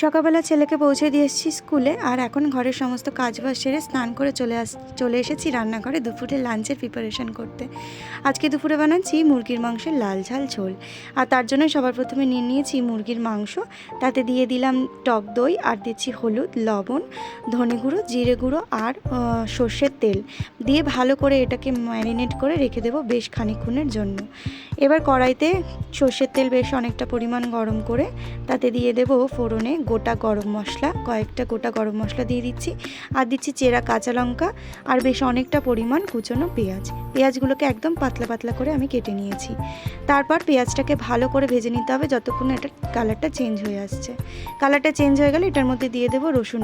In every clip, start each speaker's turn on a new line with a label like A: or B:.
A: সকালবেলা ছেলেকে পৌঁছে দিয়ে এসেছি স্কুলে, আর এখন ঘরের সমস্ত কাজবাজ সেরে স্নান করে চলে এসেছি রান্নাঘরে দুপুরের লাঞ্চের প্রিপারেশন করতে। আজকে দুপুরে বানাচ্ছি মুরগির মাংসের লাল ঝাল ঝোল। আর তার জন্য সবার প্রথমে নিয়ে নিয়েছি মুরগির মাংস, তাতে দিয়ে দিলাম টক দই, আর দিচ্ছি হলুদ, লবণ, ধনে গুঁড়ো, জিরে গুঁড়ো আর সর্ষের তেল দিয়ে ভালো করে এটাকে ম্যারিনেট করে রেখে দেবো বেশ খানিকক্ষণের জন্য। এবার কড়াইতে সর্ষের তেল বেশ অনেকটা পরিমাণ গরম করে তাতে দিয়ে দেবো ফোড়নে গোটা গরম মশলা, কয়েকটা গোটা গরম মশলা দিয়ে দিচ্ছি, আর দিচ্ছি চেরা কাঁচা লঙ্কা আর বেশ অনেকটা পরিমাণ কুচনো পেঁয়াজগুলোকে একদম পাতলা পাতলা করে আমি কেটে নিয়েছি। তারপর পেঁয়াজটাকে ভালো করে ভেজে নিতে হবে যতক্ষণ এটা কালারটা চেঞ্জ হয়ে আসছে। কালারটা চেঞ্জ হয়ে গেলে এটার মধ্যে দিয়ে দেবো রসুন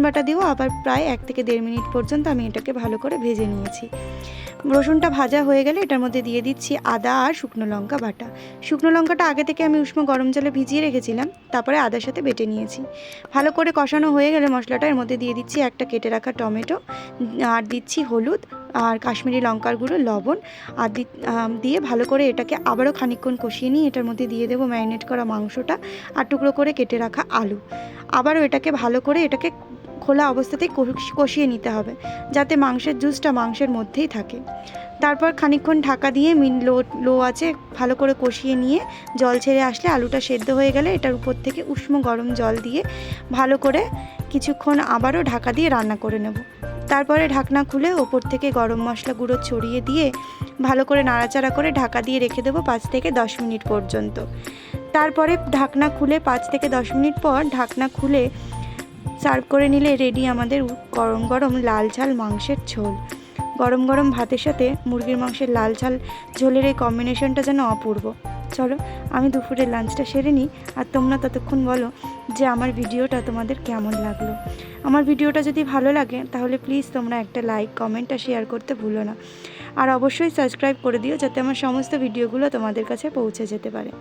A: বাটা দিয়েও আবার প্রায় 1 থেকে 1.5 মিনিট পর্যন্ত আমি এটাকে ভালো করে ভেজে নিয়েছি। রসুনটা ভাজা হয়ে গেলে এটার মধ্যে দিয়ে দিচ্ছি আদা আর শুকনো লঙ্কা বাটা। শুকনো লঙ্কাটা আগে থেকে আমি উষ্ণ গরম জলে ভিজিয়ে রেখেছিলাম, তারপরে আদার সাথে বেটে নিয়েছি। ভালো করে কষানো হয়ে গেলে মশলাটা এর মধ্যে দিয়ে দিচ্ছি একটা কেটে রাখা টমেটো, আর দিচ্ছি হলুদ আর কাশ্মীরি লঙ্কার গুঁড়ো, লবণ আর দিয়ে ভালো করে এটাকে আবারও খানিকক্ষণ কষিয়ে নিয়ে এটার মধ্যে দিয়ে দেবো ম্যারিনেট করা মাংসটা আর টুকরো করে কেটে রাখা আলু। আবারও এটাকে ভালো করে এটাকে খোলা অবস্থাতেই কষিয়ে নিতে হবে যাতে মাংসের জুসটা মাংসের মধ্যেই থাকে। তারপর খানিকক্ষণ ঢাকা দিয়ে লো আছে ভালো করে কষিয়ে নিয়ে জল ছেড়ে আসলে আলুটা সেদ্ধ হয়ে গেলে এটার উপর থেকে উষ্ণ গরম জল দিয়ে ভালো করে কিছুক্ষণ আবারও ঢাকা দিয়ে রান্না করে নেব। তারপরে ঢাকনা খুলে ওপর থেকে গরম মশলা গুঁড়ো ছড়িয়ে দিয়ে ভালো করে নাড়াচাড়া করে ঢাকা দিয়ে রেখে দেবো 5 থেকে 10 মিনিট পর্যন্ত। তারপরে ঢাকনা খুলে 5 থেকে 10 মিনিট পর ঢাকনা খুলে সার্ভ করে নিলে রেডি আমাদের গরম গরম লাল ঝাল মাংসের ঝোল। গরম গরম ভাতের সাথে মুরগির মাংসের লাল ঝাল ঝোলের এই কম্বিনেশনটা যেন অপূর্ব। চলো আমি দুপুরের লাঞ্চটা সেরে নিই, আর তোমরা ততক্ষণ বলো যে আমার ভিডিওটা তোমাদের কেমন লাগলো। আমার ভিডিওটা যদি ভালো লাগে তাহলে প্লিজ তোমরা একটা লাইক, কমেন্ট আর শেয়ার করতে ভুলো না। আর অবশ্যই সাবস্ক্রাইব করে দিও যাতে আমার সমস্ত ভিডিওগুলো তোমাদের কাছে পৌঁছে যেতে পারে।